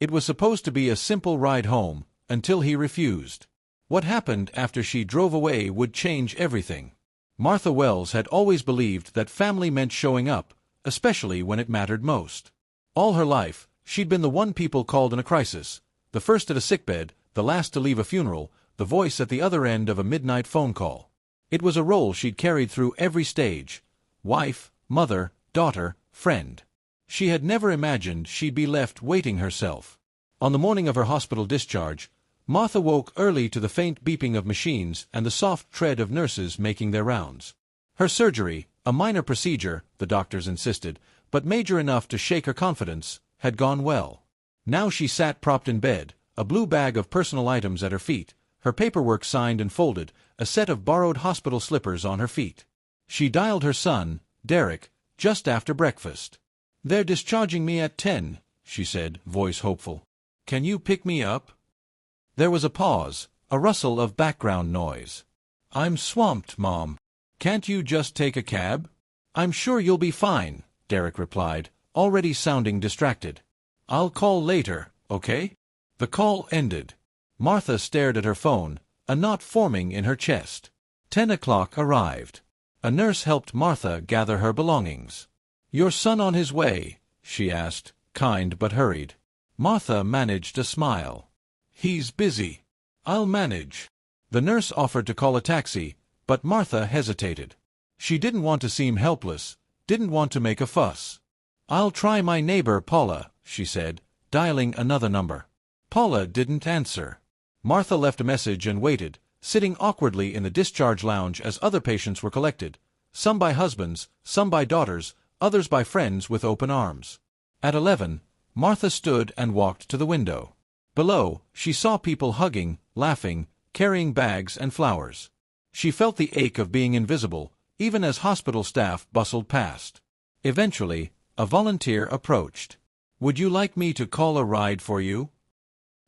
It was supposed to be a simple ride home, until he refused. What happened after she drove away would change everything. Martha Wells had always believed that family meant showing up, especially when it mattered most. All her life, she'd been the one people called in a crisis, the first at a sickbed, the last to leave a funeral, the voice at the other end of a midnight phone call. It was a role she'd carried through every stage: wife, mother, daughter, friend. She had never imagined she'd be left waiting herself. On the morning of her hospital discharge, Martha woke early to the faint beeping of machines and the soft tread of nurses making their rounds. Her surgery, a minor procedure, the doctors insisted, but major enough to shake her confidence, had gone well. Now she sat propped in bed, a blue bag of personal items at her feet, her paperwork signed and folded, a set of borrowed hospital slippers on her feet. She dialed her son, Derek, just after breakfast. "They're discharging me at 10, she said, voice hopeful. "Can you pick me up?" There was a pause, a rustle of background noise. "I'm swamped, Mom. Can't you just take a cab?" "I'm sure you'll be fine," Derek replied, already sounding distracted. "I'll call later, okay?" The call ended. Martha stared at her phone, a knot forming in her chest. 10 o'clock arrived. A nurse helped Martha gather her belongings. "Your son on his way?" she asked, kind but hurried. Martha managed a smile. "He's busy. I'll manage." The nurse offered to call a taxi, but Martha hesitated. She didn't want to seem helpless, didn't want to make a fuss. "I'll try my neighbor Paula," she said, dialing another number. Paula didn't answer. Martha left a message and waited, sitting awkwardly in the discharge lounge as other patients were collected, some by husbands, some by daughters, others by friends with open arms. At 11, Martha stood and walked to the window. Below, she saw people hugging, laughing, carrying bags and flowers. She felt the ache of being invisible, even as hospital staff bustled past. Eventually, a volunteer approached. "Would you like me to call a ride for you?"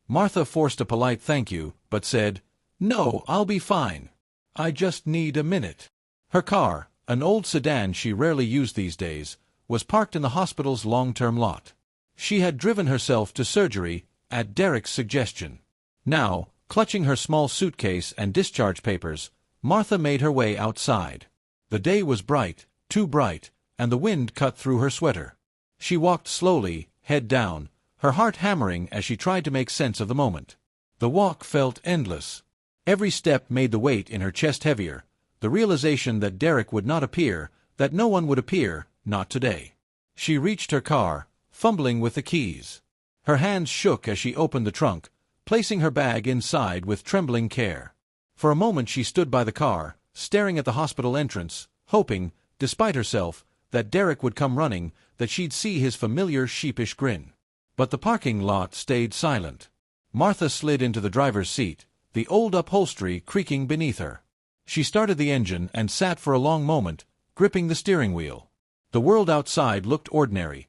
Martha forced a polite thank you, but said, "No, I'll be fine. I just need a minute." Her car, an old sedan she rarely used these days, was parked in the hospital's long-term lot. She had driven herself to surgery, at Derek's suggestion. Now, clutching her small suitcase and discharge papers, Martha made her way outside. The day was bright, too bright, and the wind cut through her sweater. She walked slowly, head down, her heart hammering as she tried to make sense of the moment. The walk felt endless. Every step made the weight in her chest heavier, the realization that Derek would not appear, that no one would appear, not today. She reached her car, fumbling with the keys. Her hands shook as she opened the trunk, placing her bag inside with trembling care. For a moment she stood by the car, staring at the hospital entrance, hoping, despite herself, that Derek would come running, that she'd see his familiar sheepish grin. But the parking lot stayed silent. Martha slid into the driver's seat, the old upholstery creaking beneath her. She started the engine and sat for a long moment, gripping the steering wheel. The world outside looked ordinary.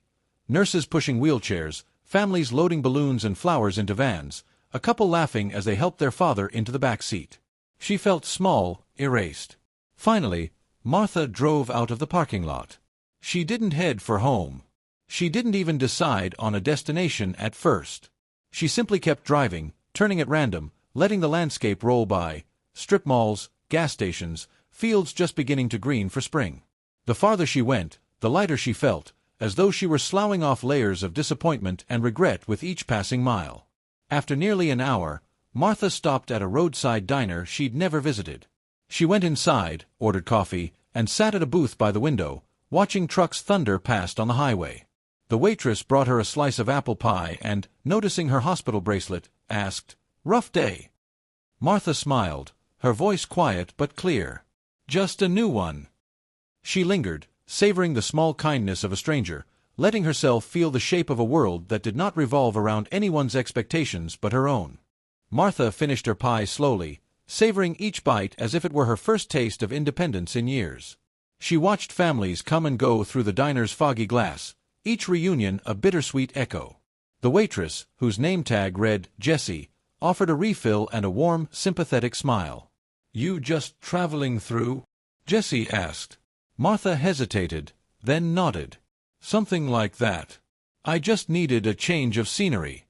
Nurses pushing wheelchairs, families loading balloons and flowers into vans, a couple laughing as they helped their father into the back seat. She felt small, erased. Finally, Martha drove out of the parking lot. She didn't head for home. She didn't even decide on a destination at first. She simply kept driving, turning at random, letting the landscape roll by, strip malls, gas stations, fields just beginning to green for spring. The farther she went, the lighter she felt, as though she were sloughing off layers of disappointment and regret with each passing mile. After nearly an hour, Martha stopped at a roadside diner she'd never visited. She went inside, ordered coffee, and sat at a booth by the window, watching trucks thunder past on the highway. The waitress brought her a slice of apple pie and, noticing her hospital bracelet, asked, "Rough day?" Martha smiled, her voice quiet but clear. "Just a new one." She lingered, savoring the small kindness of a stranger, letting herself feel the shape of a world that did not revolve around anyone's expectations but her own. Martha finished her pie slowly, savoring each bite as if it were her first taste of independence in years. She watched families come and go through the diner's foggy glass, each reunion a bittersweet echo. The waitress, whose name tag read Jessie, offered a refill and a warm, sympathetic smile. "You just traveling through?" Jessie asked. Martha hesitated, then nodded. "Something like that. I just needed a change of scenery."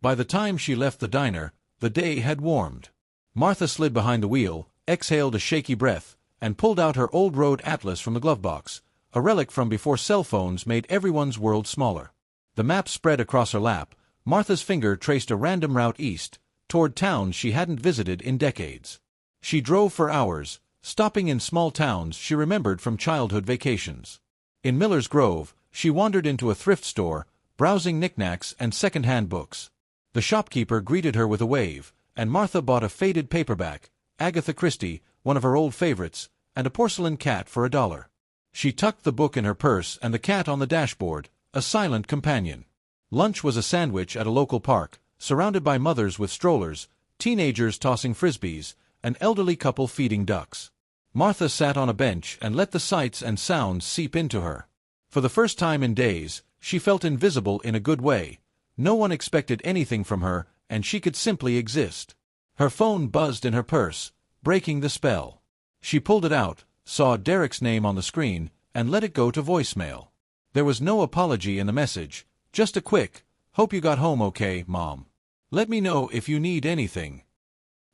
By the time she left the diner, the day had warmed. Martha slid behind the wheel, exhaled a shaky breath, and pulled out her old road atlas from the glove box, a relic from before cell phones made everyone's world smaller. The map spread across her lap. Martha's finger traced a random route east, toward towns she hadn't visited in decades. She drove for hours, stopping in small towns she remembered from childhood vacations. In Miller's Grove, she wandered into a thrift store, browsing knickknacks and second-hand books. The shopkeeper greeted her with a wave, and Martha bought a faded paperback, Agatha Christie, one of her old favorites, and a porcelain cat for $1. She tucked the book in her purse and the cat on the dashboard, a silent companion. Lunch was a sandwich at a local park, surrounded by mothers with strollers, teenagers tossing frisbees, an elderly couple feeding ducks. Martha sat on a bench and let the sights and sounds seep into her. For the first time in days, she felt invisible in a good way. No one expected anything from her, and she could simply exist. Her phone buzzed in her purse, breaking the spell. She pulled it out, saw Derek's name on the screen, and let it go to voicemail. There was no apology in the message, just a quick, "Hope you got home okay, Mom. Let me know if you need anything."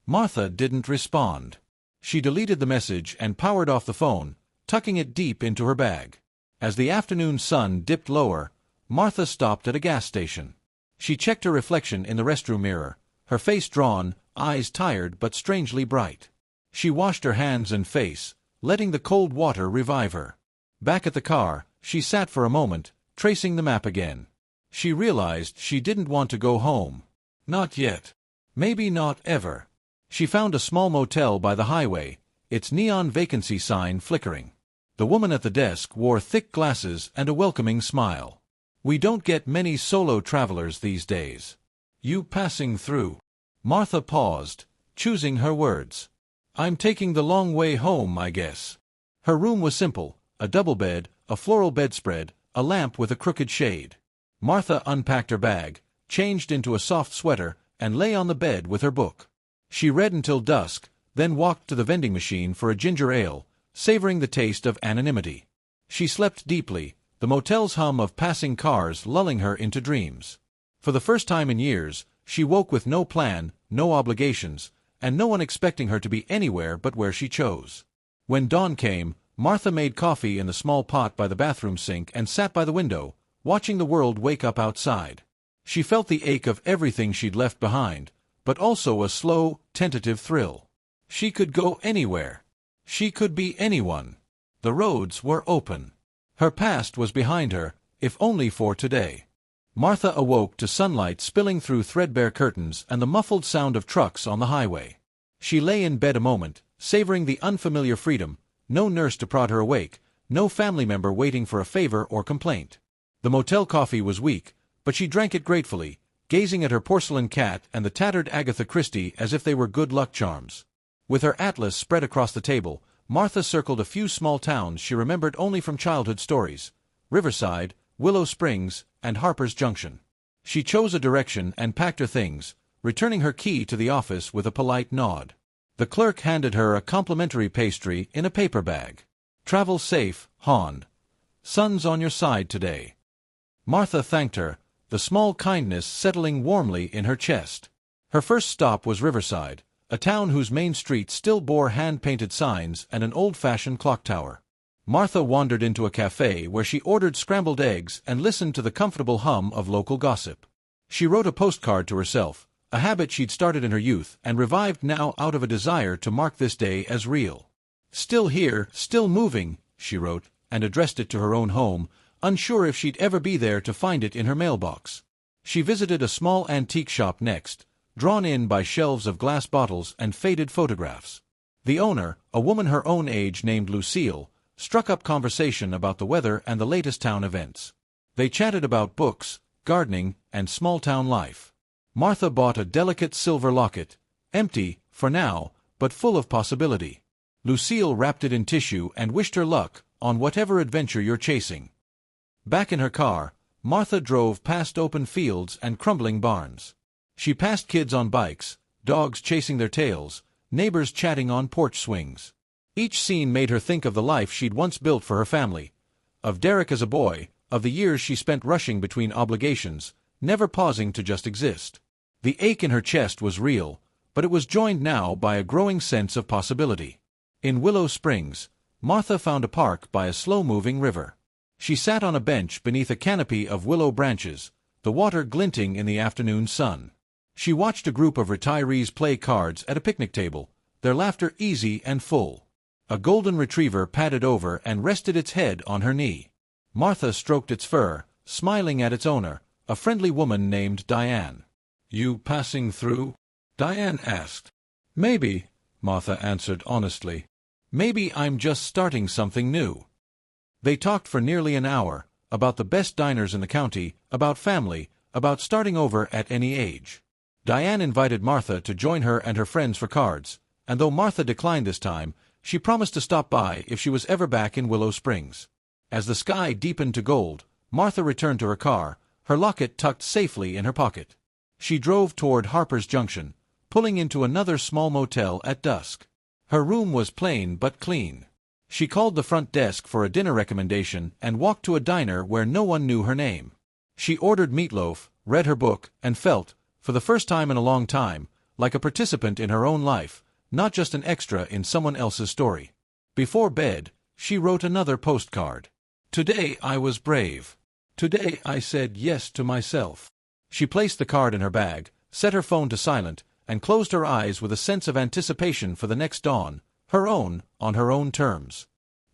Martha didn't respond. She deleted the message and powered off the phone, tucking it deep into her bag. As the afternoon sun dipped lower, Martha stopped at a gas station. She checked her reflection in the restroom mirror, her face drawn, eyes tired but strangely bright. She washed her hands and face, letting the cold water revive her. Back at the car, she sat for a moment, tracing the map again. She realized she didn't want to go home. Not yet. Maybe not ever. She found a small motel by the highway, its neon vacancy sign flickering. The woman at the desk wore thick glasses and a welcoming smile. "We don't get many solo travelers these days. You passing through?" Martha paused, choosing her words. "I'm taking the long way home, I guess." Her room was simple, a double bed, a floral bedspread, a lamp with a crooked shade. Martha unpacked her bag, changed into a soft sweater, and lay on the bed with her book. She read until dusk, then walked to the vending machine for a ginger ale, savoring the taste of anonymity. She slept deeply, the motel's hum of passing cars lulling her into dreams. For the first time in years, she woke with no plan, no obligations, and no one expecting her to be anywhere but where she chose. When dawn came, Martha made coffee in the small pot by the bathroom sink and sat by the window, watching the world wake up outside. She felt the ache of everything she'd left behind, but also a slow, tentative thrill. She could go anywhere. She could be anyone. The roads were open. Her past was behind her, if only for today. Martha awoke to sunlight spilling through threadbare curtains and the muffled sound of trucks on the highway. She lay in bed a moment, savoring the unfamiliar freedom, no nurse to prod her awake, no family member waiting for a favor or complaint. The motel coffee was weak, but she drank it gratefully, gazing at her porcelain cat and the tattered Agatha Christie as if they were good luck charms. With her atlas spread across the table, Martha circled a few small towns she remembered only from childhood stories: Riverside, Willow Springs, and Harper's Junction. She chose a direction and packed her things, returning her key to the office with a polite nod. The clerk handed her a complimentary pastry in a paper bag. "Travel safe, Hon. Sun's on your side today." Martha thanked her, the small kindness settling warmly in her chest. Her first stop was Riverside, a town whose main street still bore hand-painted signs and an old-fashioned clock tower. Martha wandered into a cafe where she ordered scrambled eggs and listened to the comfortable hum of local gossip. She wrote a postcard to herself, a habit she'd started in her youth and revived now out of a desire to mark this day as real. "Still here, still moving," she wrote, and addressed it to her own home, unsure if she'd ever be there to find it in her mailbox. She visited a small antique shop next, drawn in by shelves of glass bottles and faded photographs. The owner, a woman her own age named Lucille, struck up conversation about the weather and the latest town events. They chatted about books, gardening, and small-town life. Martha bought a delicate silver locket, empty, for now, but full of possibility. Lucille wrapped it in tissue and wished her luck on whatever adventure you're chasing. Back in her car, Martha drove past open fields and crumbling barns. She passed kids on bikes, dogs chasing their tails, neighbors chatting on porch swings. Each scene made her think of the life she'd once built for her family, of Derek as a boy, of the years she spent rushing between obligations, never pausing to just exist. The ache in her chest was real, but it was joined now by a growing sense of possibility. In Willow Springs, Martha found a park by a slow-moving river. She sat on a bench beneath a canopy of willow branches, the water glinting in the afternoon sun. She watched a group of retirees play cards at a picnic table, their laughter easy and full. A golden retriever padded over and rested its head on her knee. Martha stroked its fur, smiling at its owner, a friendly woman named Diane. "You passing through?" Diane asked. "Maybe," Martha answered honestly. "Maybe I'm just starting something new." They talked for nearly an hour, about the best diners in the county, about family, about starting over at any age. Diane invited Martha to join her and her friends for cards, and though Martha declined this time, she promised to stop by if she was ever back in Willow Springs. As the sky deepened to gold, Martha returned to her car, her locket tucked safely in her pocket. She drove toward Harper's Junction, pulling into another small motel at dusk. Her room was plain but clean. She called the front desk for a dinner recommendation and walked to a diner where no one knew her name. She ordered meatloaf, read her book, and felt, for the first time in a long time, like a participant in her own life, not just an extra in someone else's story. Before bed, she wrote another postcard. "Today I was brave. Today I said yes to myself." She placed the card in her bag, set her phone to silent, and closed her eyes with a sense of anticipation for the next dawn, her own, on her own terms.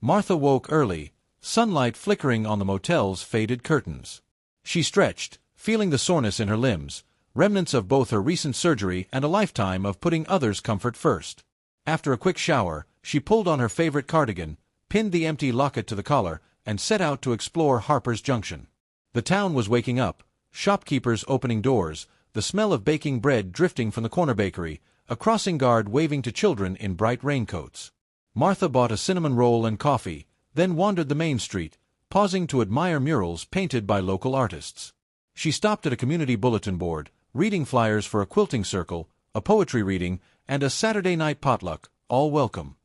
Martha woke early, sunlight flickering on the motel's faded curtains. She stretched, feeling the soreness in her limbs, remnants of both her recent surgery and a lifetime of putting others' comfort first. After a quick shower, she pulled on her favorite cardigan, pinned the empty locket to the collar, and set out to explore Harper's Junction. The town was waking up, shopkeepers opening doors, the smell of baking bread drifting from the corner bakery, a crossing guard waving to children in bright raincoats. Martha bought a cinnamon roll and coffee, then wandered the main street, pausing to admire murals painted by local artists. She stopped at a community bulletin board, reading flyers for a quilting circle, a poetry reading, and a Saturday night potluck, all welcome.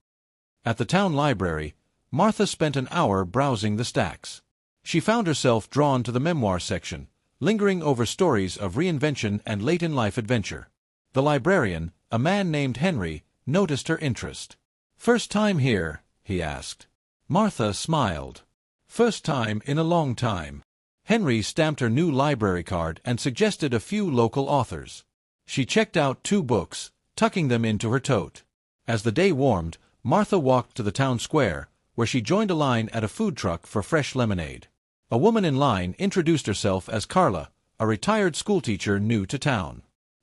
At the town library, Martha spent an hour browsing the stacks. She found herself drawn to the memoir section, lingering over stories of reinvention and late-in-life adventure. The librarian, a man named Henry, noticed her interest. "First time here?" he asked. Martha smiled. "First time in a long time." Henry stamped her new library card and suggested a few local authors. She checked out 2 books, tucking them into her tote. As the day warmed, Martha walked to the town square, where she joined a line at a food truck for fresh lemonade. A woman in line introduced herself as Carla, a retired schoolteacher new to town.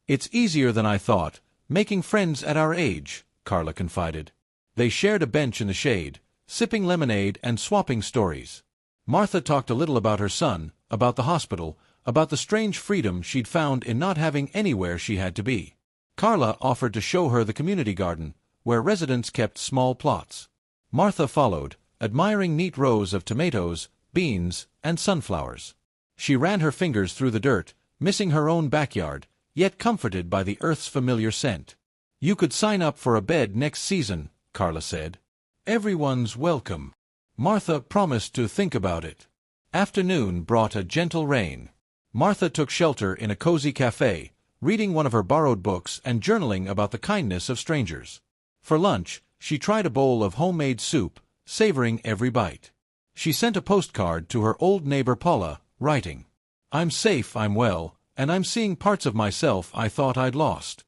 "It's easier than I thought, making friends at our age," Carla confided. They shared a bench in the shade, sipping lemonade and swapping stories. Martha talked a little about her son, about the hospital, about the strange freedom she'd found in not having anywhere she had to be. Carla offered to show her the community garden, where residents kept small plots. Martha followed, admiring neat rows of tomatoes, beans, and sunflowers. She ran her fingers through the dirt, missing her own backyard, yet comforted by the earth's familiar scent. "You could sign up for a bed next season," Carla said. "Everyone's welcome." Martha promised to think about it. Afternoon brought a gentle rain. Martha took shelter in a cozy cafe, reading one of her borrowed books and journaling about the kindness of strangers. For lunch, she tried a bowl of homemade soup, savoring every bite. She sent a postcard to her old neighbor Paula, writing, "I'm safe, I'm well, and I'm seeing parts of myself I thought I'd lost."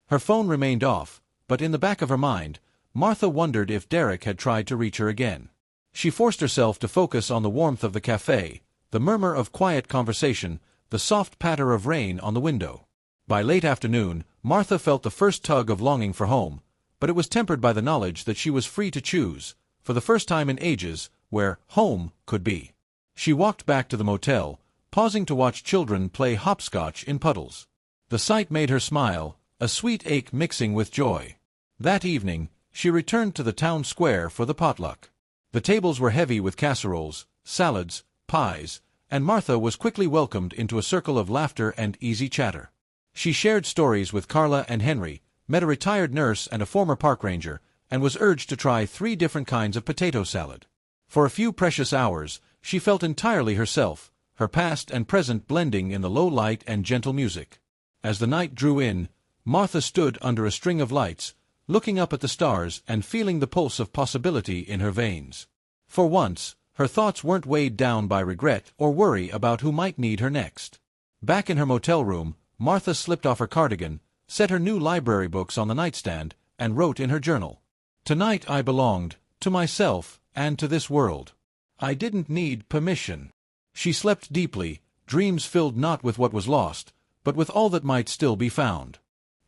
Her phone remained off, but in the back of her mind, Martha wondered if Derek had tried to reach her again. She forced herself to focus on the warmth of the cafe, the murmur of quiet conversation, the soft patter of rain on the window. By late afternoon, Martha felt the first tug of longing for home, but it was tempered by the knowledge that she was free to choose, for the first time in ages, where home could be. She walked back to the motel, pausing to watch children play hopscotch in puddles. The sight made her smile, a sweet ache mixing with joy. That evening, she returned to the town square for the potluck. The tables were heavy with casseroles, salads, pies, and Martha was quickly welcomed into a circle of laughter and easy chatter. She shared stories with Carla and Henry, met a retired nurse and a former park ranger, and was urged to try 3 different kinds of potato salad. For a few precious hours, she felt entirely herself, her past and present blending in the low light and gentle music. As the night drew in, Martha stood under a string of lights, looking up at the stars and feeling the pulse of possibility in her veins. For once, her thoughts weren't weighed down by regret or worry about who might need her next. Back in her motel room, Martha slipped off her cardigan, set her new library books on the nightstand, and wrote in her journal. "Tonight I belonged to myself and to this world. I didn't need permission." She slept deeply, dreams filled not with what was lost, but with all that might still be found.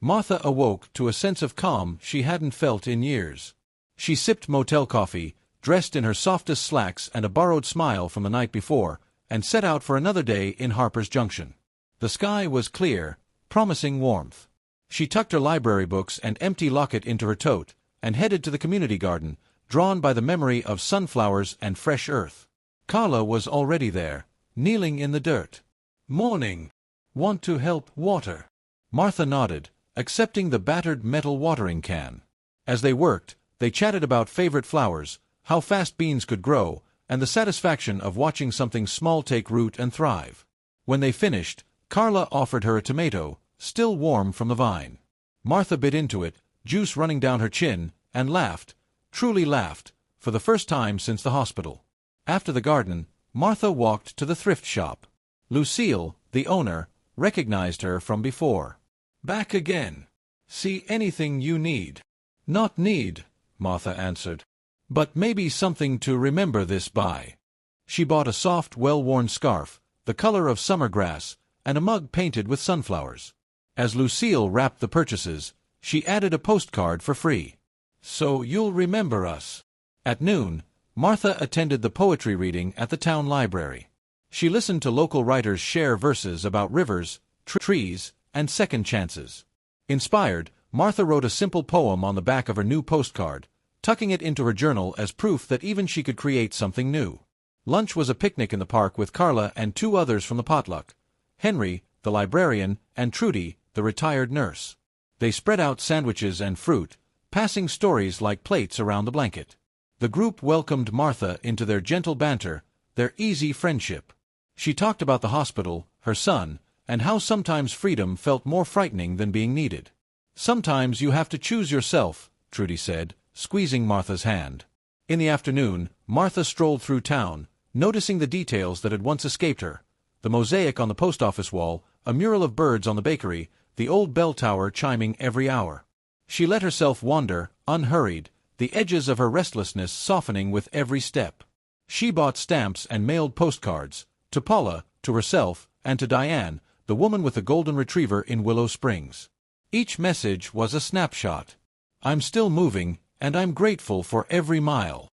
Martha awoke to a sense of calm she hadn't felt in years. She sipped motel coffee, dressed in her softest slacks and a borrowed smile from the night before, and set out for another day in Harper's Junction. The sky was clear, promising warmth. She tucked her library books and empty locket into her tote, and headed to the community garden, drawn by the memory of sunflowers and fresh earth. Carla was already there, kneeling in the dirt. "Morning. Want to help water?" Martha nodded, accepting the battered metal watering can. As they worked, they chatted about favorite flowers, how fast beans could grow, and the satisfaction of watching something small take root and thrive. When they finished, Carla offered her a tomato, still warm from the vine. Martha bit into it, juice running down her chin, and laughed, truly laughed, for the first time since the hospital. After the garden, Martha walked to the thrift shop. Lucille, the owner, recognized her from before. "Back again. See anything you need?" "Not need," Martha answered. "But maybe something to remember this by." She bought a soft, well-worn scarf, the color of summer grass, and a mug painted with sunflowers. As Lucille wrapped the purchases, she added a postcard for free. "So you'll remember us." At noon, Martha attended the poetry reading at the town library. She listened to local writers share verses about rivers, trees, and second chances. Inspired, Martha wrote a simple poem on the back of her new postcard, tucking it into her journal as proof that even she could create something new. Lunch was a picnic in the park with Carla and two others from the potluck, Henry, the librarian, and Trudy, the retired nurse. They spread out sandwiches and fruit, passing stories like plates around the blanket. The group welcomed Martha into their gentle banter, their easy friendship. She talked about the hospital, her son, and how sometimes freedom felt more frightening than being needed. "Sometimes you have to choose yourself," Trudy said, squeezing Martha's hand. In the afternoon, Martha strolled through town, noticing the details that had once escaped her: the mosaic on the post office wall, a mural of birds on the bakery, the old bell tower chiming every hour. She let herself wander, unhurried, the edges of her restlessness softening with every step. She bought stamps and mailed postcards, to Paula, to herself, and to Diane, the woman with the golden retriever in Willow Springs. Each message was a snapshot. "I'm still moving, and I'm grateful for every mile."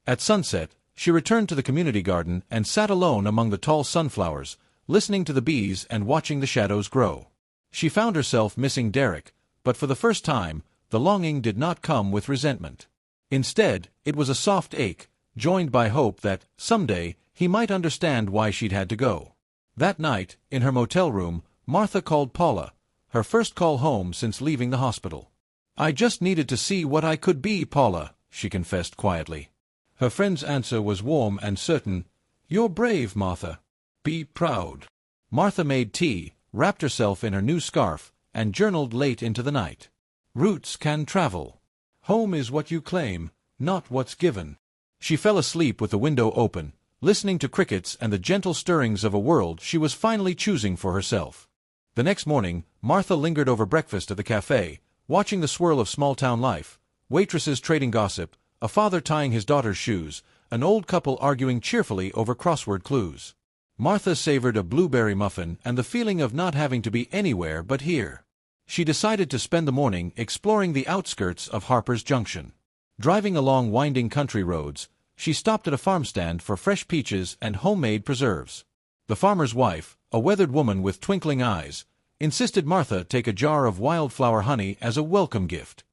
At sunset, she returned to the community garden and sat alone among the tall sunflowers, listening to the bees and watching the shadows grow. She found herself missing Derek, but for the first time, the longing did not come with resentment. Instead, it was a soft ache, joined by hope that, someday, he might understand why she'd had to go. That night, in her motel room, Martha called Paula, her first call home since leaving the hospital. "I just needed to see what I could be, Paula," she confessed quietly. Her friend's answer was warm and certain. "You're brave, Martha. Be proud." Martha made tea, wrapped herself in her new scarf, and journaled late into the night. "Roots can travel. Home is what you claim, not what's given." She fell asleep with the window open, listening to crickets and the gentle stirrings of a world she was finally choosing for herself. The next morning, Martha lingered over breakfast at the cafe, watching the swirl of small-town life, waitresses trading gossip, a father tying his daughter's shoes, an old couple arguing cheerfully over crossword clues. Martha savored a blueberry muffin and the feeling of not having to be anywhere but here. She decided to spend the morning exploring the outskirts of Harper's Junction. Driving along winding country roads, she stopped at a farm stand for fresh peaches and homemade preserves. The farmer's wife, a weathered woman with twinkling eyes, insisted Martha take a jar of wildflower honey as a welcome gift.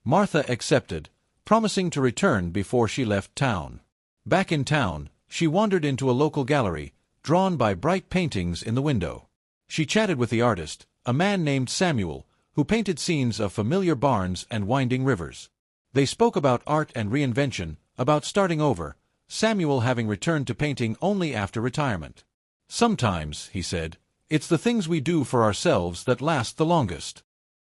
Martha accepted, promising to return before she left town. Back in town, she wandered into a local gallery, drawn by bright paintings in the window. She chatted with the artist, a man named Samuel, who painted scenes of familiar barns and winding rivers. They spoke about art and reinvention, about starting over, Samuel having returned to painting only after retirement. "Sometimes," he said, It's the things we do for ourselves that last the longest.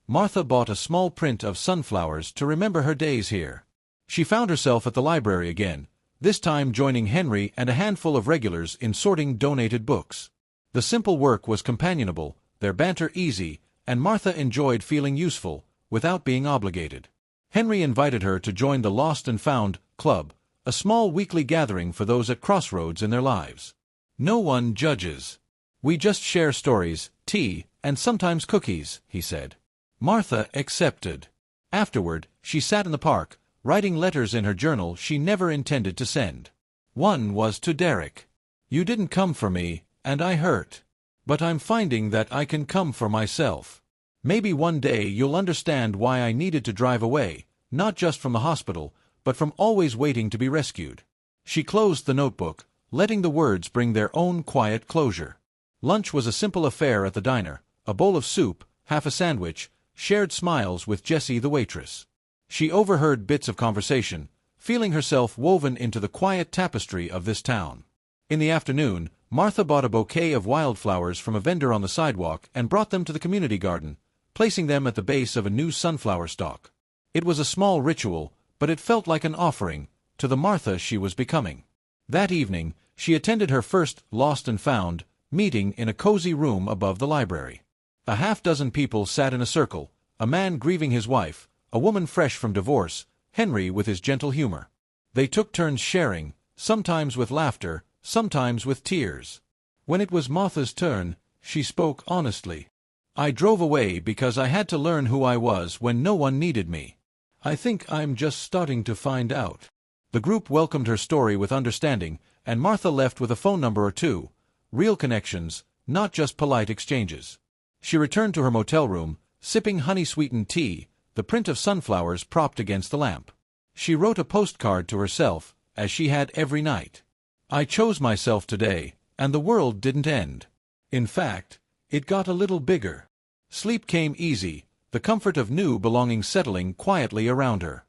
Martha bought a small print of sunflowers to remember her days here. She found herself at the library again, this time joining Henry and a handful of regulars in sorting donated books. The simple work was companionable, their banter easy, and Martha enjoyed feeling useful, without being obligated. Henry invited her to join the Lost and Found Club, a small weekly gathering for those at crossroads in their lives. No one judges. We just share stories, tea, and sometimes cookies, he said. Martha accepted. Afterward, she sat in the park, writing letters in her journal she never intended to send. One was to Derek. You didn't come for me, and I hurt. But I'm finding that I can come for myself. Maybe one day you'll understand why I needed to drive away, not just from the hospital, but from always waiting to be rescued. She closed the notebook, letting the words bring their own quiet closure. Lunch was a simple affair at the diner, a bowl of soup, half a sandwich, shared smiles with Jessie the waitress. She overheard bits of conversation, feeling herself woven into the quiet tapestry of this town. In the afternoon, Martha bought a bouquet of wildflowers from a vendor on the sidewalk and brought them to the community garden, placing them at the base of a new sunflower stalk. It was a small ritual, but it felt like an offering to the Martha she was becoming. That evening, she attended her first Lost and Found meeting in a cozy room above the library. A half-dozen people sat in a circle, a man grieving his wife, a woman fresh from divorce, Henry with his gentle humor. They took turns sharing, sometimes with laughter, sometimes with tears. When it was Martha's turn, she spoke honestly. I drove away because I had to learn who I was when no one needed me. I think I'm just starting to find out. The group welcomed her story with understanding, and Martha left with a phone number or two, real connections, not just polite exchanges. She returned to her motel room, sipping honey-sweetened tea, the print of sunflowers propped against the lamp. She wrote a postcard to herself, as she had every night. I chose myself today, and the world didn't end. In fact, it got a little bigger. Sleep came easy, the comfort of new belongings settling quietly around her.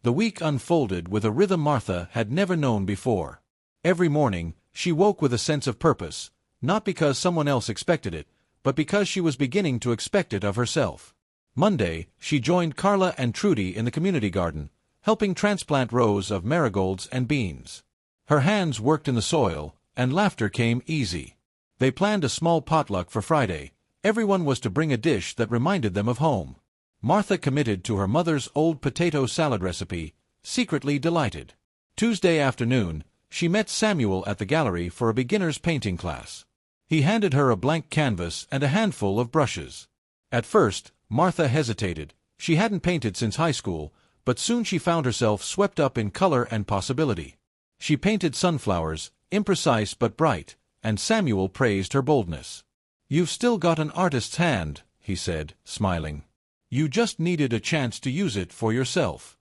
The week unfolded with a rhythm Martha had never known before. Every morning, she woke with a sense of purpose, not because someone else expected it, but because she was beginning to expect it of herself. Monday, she joined Carla and Trudy in the community garden, helping transplant rows of marigolds and beans. Her hands worked in the soil, and laughter came easy. They planned a small potluck for Friday. Everyone was to bring a dish that reminded them of home. Martha committed to her mother's old potato salad recipe, secretly delighted. Tuesday afternoon, she met Samuel at the gallery for a beginner's painting class. He handed her a blank canvas and a handful of brushes. At first, Martha hesitated. She hadn't painted since high school, but soon she found herself swept up in color and possibility. She painted sunflowers, imprecise but bright, and Samuel praised her boldness. "You've still got an artist's hand," he said, smiling. "You just needed a chance to use it for yourself."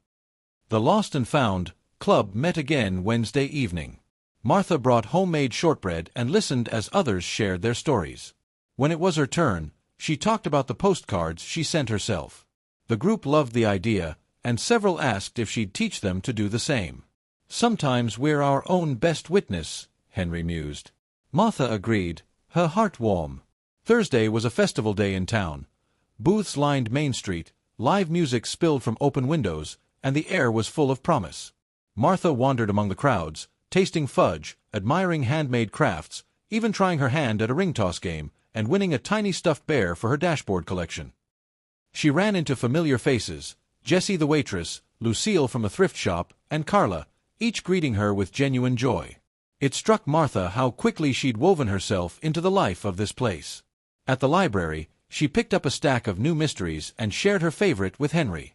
The Lost and Found Club met again Wednesday evening. Martha brought homemade shortbread and listened as others shared their stories. When it was her turn, she talked about the postcards she sent herself. The group loved the idea, and several asked if she'd teach them to do the same. "Sometimes we're our own best witness," Henry mused. Martha agreed, her heart warm. Thursday was a festival day in town. Booths lined Main Street, live music spilled from open windows, and the air was full of promise. Martha wandered among the crowds, tasting fudge, admiring handmade crafts, even trying her hand at a ring-toss game, and winning a tiny stuffed bear for her dashboard collection. She ran into familiar faces, Jessie the waitress, Lucille from the thrift shop, and Carla, each greeting her with genuine joy. It struck Martha how quickly she'd woven herself into the life of this place. At the library, she picked up a stack of new mysteries and shared her favorite with Henry.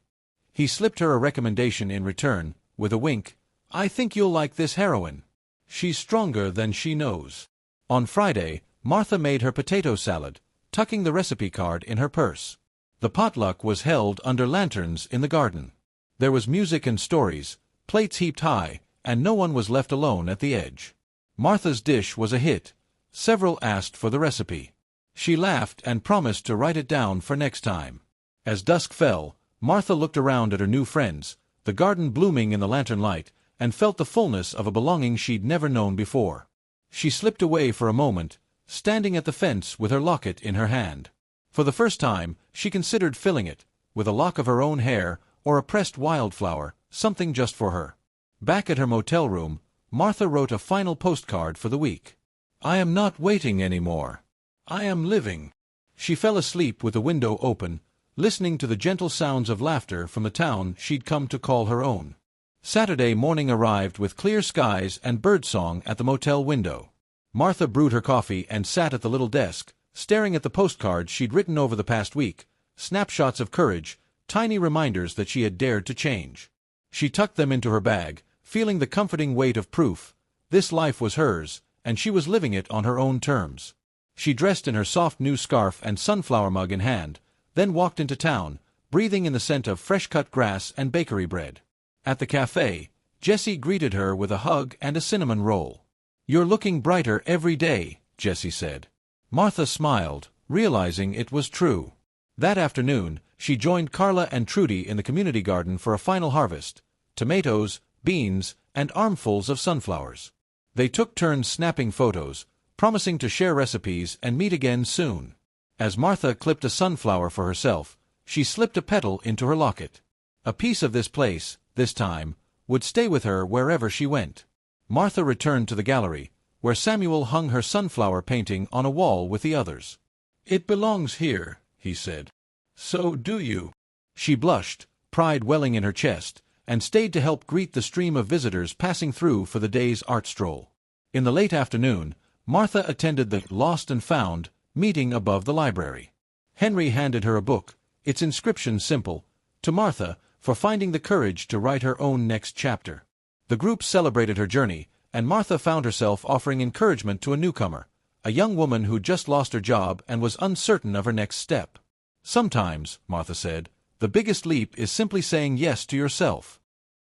He slipped her a recommendation in return, with a wink. "I think you'll like this heroine. She's stronger than she knows." On Friday, Martha made her potato salad, tucking the recipe card in her purse. The potluck was held under lanterns in the garden. There was music and stories, plates heaped high, and no one was left alone at the edge. Martha's dish was a hit. Several asked for the recipe. She laughed and promised to write it down for next time. As dusk fell, Martha looked around at her new friends, the garden blooming in the lantern light, and felt the fullness of a belonging she'd never known before. She slipped away for a moment, standing at the fence with her locket in her hand. For the first time, she considered filling it, with a lock of her own hair, or a pressed wildflower, something just for her. Back at her motel room, Martha wrote a final postcard for the week. "I am not waiting anymore. I am living." She fell asleep with the window open, listening to the gentle sounds of laughter from the town she'd come to call her own. Saturday morning arrived with clear skies and birdsong at the motel window. Martha brewed her coffee and sat at the little desk, staring at the postcards she'd written over the past week, snapshots of courage, tiny reminders that she had dared to change. She tucked them into her bag, feeling the comforting weight of proof. This life was hers, and she was living it on her own terms. She dressed in her soft new scarf and sunflower mug in hand, then walked into town, breathing in the scent of fresh-cut grass and bakery bread. At the cafe, Jessie greeted her with a hug and a cinnamon roll. "You're looking brighter every day," Jessie said. Martha smiled, realizing it was true. That afternoon, she joined Carla and Trudy in the community garden for a final harvest: tomatoes, beans, and armfuls of sunflowers. They took turns snapping photos, promising to share recipes and meet again soon. As Martha clipped a sunflower for herself, she slipped a petal into her locket. A piece of this place, this time, would stay with her wherever she went. Martha returned to the gallery, where Samuel hung her sunflower painting on a wall with the others. "It belongs here," he said. "So do you." She blushed, pride welling in her chest, and stayed to help greet the stream of visitors passing through for the day's art stroll. In the late afternoon, Martha attended the Lost and Found meeting above the library. Henry handed her a book, its inscription simple, to Martha, for finding the courage to write her own next chapter. The group celebrated her journey, and Martha found herself offering encouragement to a newcomer, a young woman who'd just lost her job and was uncertain of her next step. "Sometimes," Martha said, "the biggest leap is simply saying yes to yourself."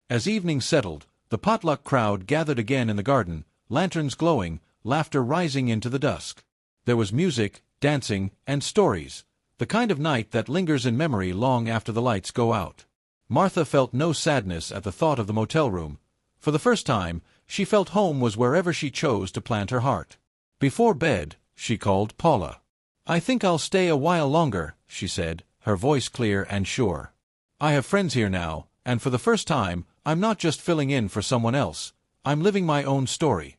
As evening settled, the potluck crowd gathered again in the garden, lanterns glowing, laughter rising into the dusk. There was music, dancing, and stories, the kind of night that lingers in memory long after the lights go out. Martha felt no sadness at the thought of the motel room. For the first time, she felt home was wherever she chose to plant her heart. Before bed, she called Paula. "I think I'll stay a while longer," she said, her voice clear and sure. "I have friends here now, and for the first time, I'm not just filling in for someone else. I'm living my own story."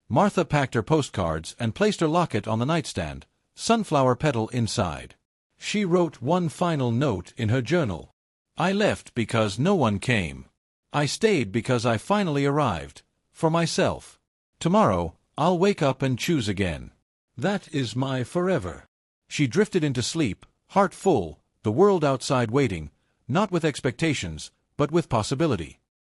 Martha packed her postcards and placed her locket on the nightstand, sunflower petal inside. She wrote one final note in her journal. "I left because no one came. I stayed because I finally arrived, for myself. Tomorrow, I'll wake up and choose again. That is my forever." She drifted into sleep, heart full, the world outside waiting, not with expectations, but with possibility.